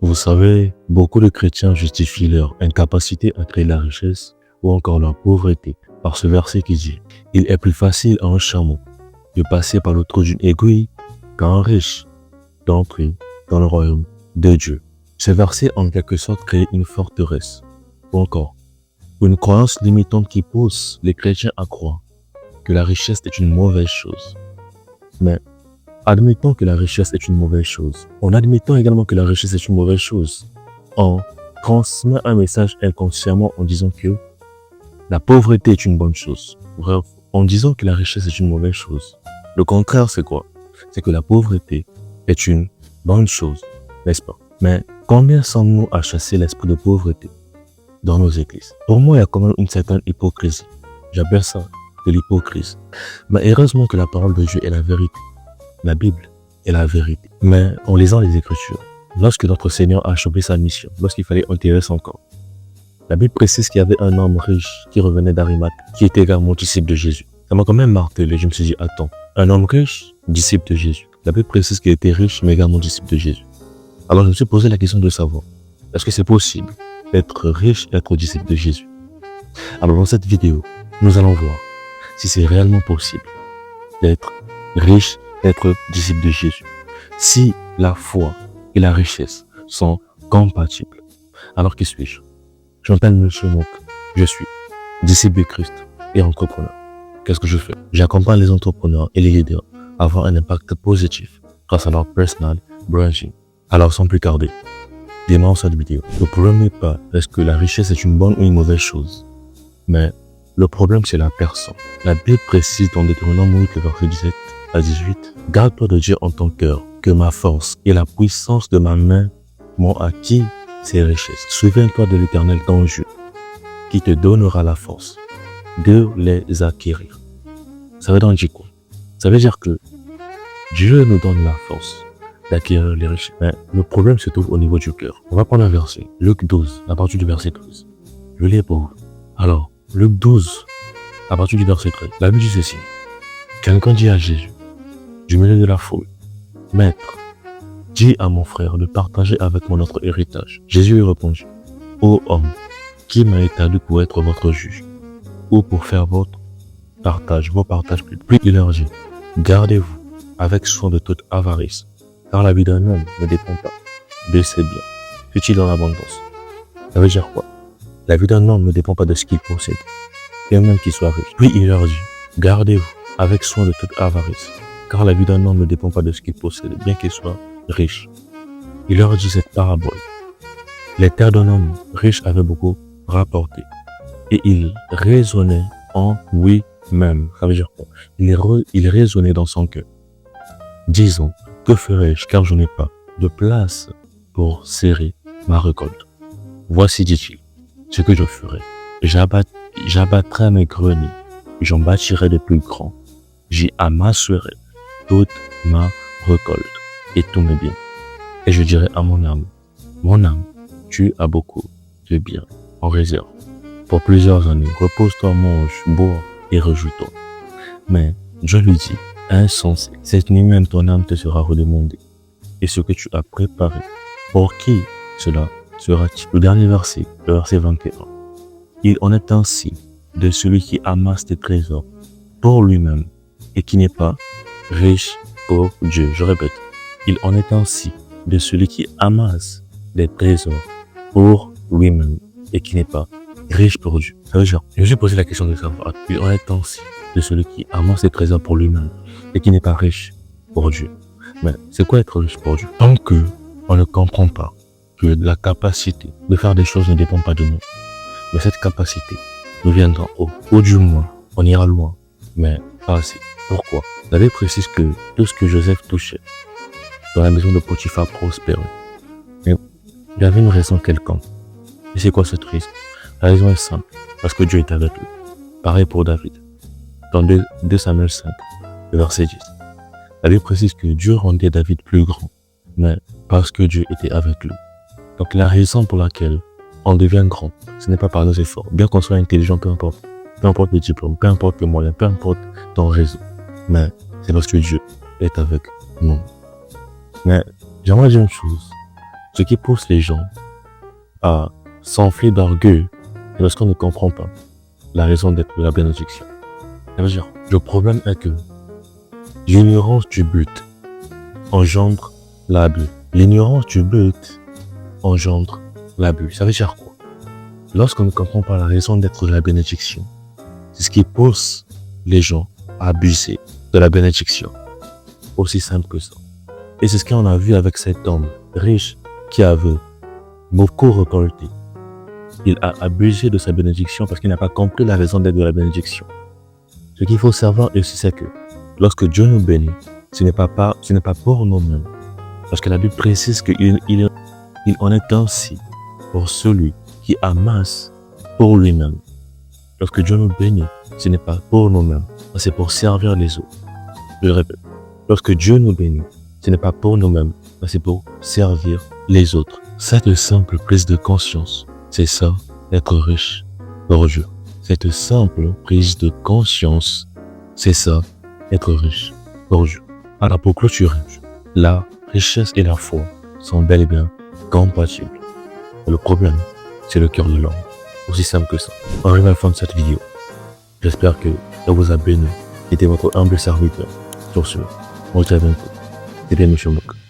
Vous savez, beaucoup de chrétiens justifient leur incapacité à créer la richesse ou encore leur pauvreté par ce verset qui dit « Il est plus facile à un chameau de passer par le trou d'une aiguille qu'à un riche d'entrer dans le royaume de Dieu ». Ce verset en quelque sorte crée une forteresse ou encore une croyance limitante qui pousse les chrétiens à croire que la richesse est une mauvaise chose. Mais admettons que la richesse est une mauvaise chose. En admettant également que la richesse est une mauvaise chose, on transmet un message inconsciemment en disant que la pauvreté est une bonne chose. Bref, en disant que la richesse est une mauvaise chose. Le contraire, c'est quoi? C'est que la pauvreté est une bonne chose, n'est-ce pas? Mais combien sommes-nous à chasser l'esprit de pauvreté dans nos églises? Pour moi, il y a quand même une certaine hypocrisie. J'appelle ça de l'hypocrisie. Mais heureusement que la parole de Dieu est la vérité. La Bible est la vérité. Mais en lisant les Écritures, lorsque notre Seigneur a accompli sa mission, lorsqu'il fallait enterrer son corps, la Bible précise qu'il y avait un homme riche qui revenait d'Arimathée, qui était également disciple de Jésus. Ça m'a quand même martelé. Je me suis dit, attends, un homme riche, disciple de Jésus. La Bible précise qu'il était riche, mais également disciple de Jésus. Alors je me suis posé la question de savoir, est-ce que c'est possible d'être riche et être disciple de Jésus? Alors dans cette vidéo, nous allons voir si c'est réellement possible d'être riche et être disciple de Jésus. Si la foi et la richesse sont compatibles. Alors qui suis-je? Je m'appelle Monsieur Monk. Je suis disciple de Christ et entrepreneur. Qu'est-ce que je fais? J'accompagne les entrepreneurs et les leaders à avoir un impact positif grâce à leur personal branding. Alors sans plus tarder, démarrons cette vidéo. Le problème n'est pas est-ce que la richesse est une bonne ou une mauvaise chose, mais le problème c'est la personne. La Bible précise dans Deutéronome 8, verset 17 à 18, « Garde-toi de dire en ton cœur que ma force et la puissance de ma main m'ont acquis ces richesses. Souviens-toi de l'Éternel ton Dieu, qui te donnera la force de les acquérir. » Ça veut dire quoi? Ça veut dire que Dieu nous donne la force d'acquérir les richesses. Mais le problème se trouve au niveau du cœur. On va prendre un verset, Luc 12, à partir du verset 13. Je lis pour vous. Alors, Luc 12, à partir du verset 13, la Bible dit ceci. Quelqu'un dit à Jésus, du milieu de la foule, « Maître, dis à mon frère de partager avec moi notre héritage. » Jésus lui répondit, « Ô homme, qui m'a établi pour être votre juge, ou pour faire vos partages publics. » Puis il leur dit, « Gardez-vous avec soin de toute avarice, car la vie d'un homme ne dépend pas de ses biens, fut-il dans l'abondance. » Ça veut dire quoi? La vie d'un homme ne dépend pas de ce qu'il possède, et même qu'il soit riche. Puis il leur dit, « Gardez-vous avec soin de toute avarice, car la vie d'un homme ne dépend pas de ce qu'il possède, bien qu'il soit riche. » Il leur dit cette parabole. Les terres d'un homme riche avaient beaucoup rapporté, et il raisonnait en lui-même. Ça veut dire quoi? Il raisonnait dans son cœur. Disons, que ferai-je car je n'ai pas de place pour serrer ma récolte? Voici, dit-il, ce que je ferai. J'abattrai mes greniers, j'en bâtirai de plus grands. J'y amasserai toute ma récolte et tous mes biens. Et je dirai à mon âme, tu as beaucoup de biens en réserve. Pour plusieurs années, repose-toi, mange, bois et réjouis-toi. Mais je lui dis, insensé, cette nuit même ton âme te sera redemandée. Et ce que tu as préparé, pour qui cela sera-t-il? Le dernier verset, le verset 21. Il en est ainsi de celui qui amasse des trésors pour lui-même et qui n'est pas riche pour Dieu. Je répète, il en est ainsi de celui qui amasse des trésors pour lui-même et qui n'est pas riche pour Dieu. Ça veut dire, je me suis posé la question de savoir, il en est ainsi de celui qui amasse des trésors pour lui-même et qui n'est pas riche pour Dieu. Mais c'est quoi être riche pour Dieu? Tant que on ne comprend pas que la capacité de faire des choses ne dépend pas de nous, mais cette capacité nous vient d'en haut. Ou du moins, on ira loin, mais pas assez. Pourquoi? La Bible précise que tout ce que Joseph touchait dans la maison de Potiphar prospérait. Mais il y avait une raison quelconque. Et c'est quoi cette raison? La raison est simple, parce que Dieu est avec lui. Pareil pour David. Dans 2 Samuel 5, le verset 10. La Bible précise que Dieu rendait David plus grand, mais parce que Dieu était avec lui. Donc la raison pour laquelle on devient grand, ce n'est pas par nos efforts. Bien qu'on soit intelligent, peu importe le diplôme, peu importe le moyen, peu importe ton réseau. Mais c'est parce que Dieu est avec nous. Mais j'aimerais dire une chose. Ce qui pousse les gens à s'enfler d'orgueil c'est lorsqu'on ne comprend pas la raison d'être de la bénédiction. Ça veut dire, le problème est que l'ignorance du but engendre l'abus. L'ignorance du but engendre l'abus. Ça veut dire quoi? Lorsqu'on ne comprend pas la raison d'être de la bénédiction, c'est ce qui pousse les gens à abuser de la bénédiction. Aussi simple que ça. Et c'est ce qu'on a vu avec cet homme riche qui avait beaucoup récolté. Il a abusé de sa bénédiction parce qu'il n'a pas compris la raison d'être de la bénédiction. Ce qu'il faut savoir aussi, c'est que lorsque Dieu nous bénit, ce n'est pas pour nous-mêmes. Parce que la Bible précise qu'il en est ainsi pour celui qui amasse pour lui-même. Lorsque Dieu nous bénit, ce n'est pas pour nous-mêmes, c'est pour servir les autres. Je le répète, lorsque Dieu nous bénit, ce n'est pas pour nous-mêmes, c'est pour servir les autres. Cette simple prise de conscience, c'est ça, être riche pour Dieu. Cette simple prise de conscience, c'est ça, être riche pour Dieu. Alors pour clôturer, la richesse et la foi sont bel et bien compatibles. Le problème, c'est le cœur de l'homme. Aussi simple que ça. On arrive à la fin de cette vidéo. J'espère que ça vous a béni. C'était votre humble serviteur. Sur ce, on se retrouve bientôt. C'était M. Mouk.